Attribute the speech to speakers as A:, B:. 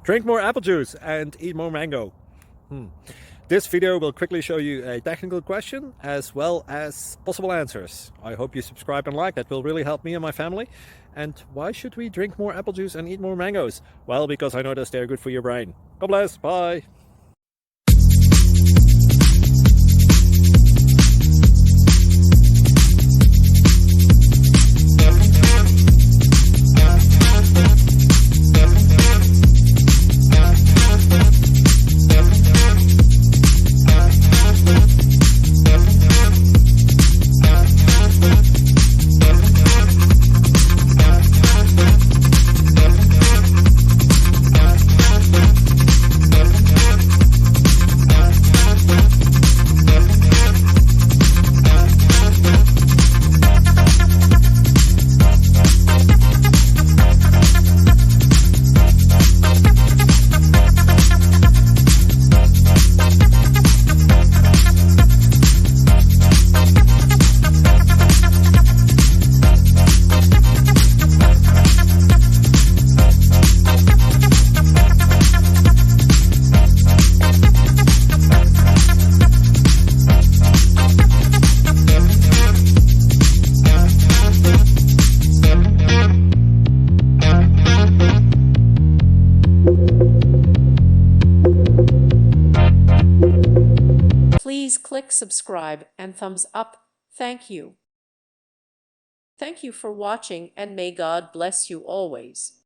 A: Drink more apple juice and eat more mango. This video will quickly show you a technical question as well as possible answers. I hope you subscribe and like, that will really help me and my family. And why should we drink more apple juice and eat more mangoes? Well, because I noticed they're good for your brain. God bless, bye.
B: Please click subscribe and thumbs up. Thank you. Thank you for watching, and may God bless you always.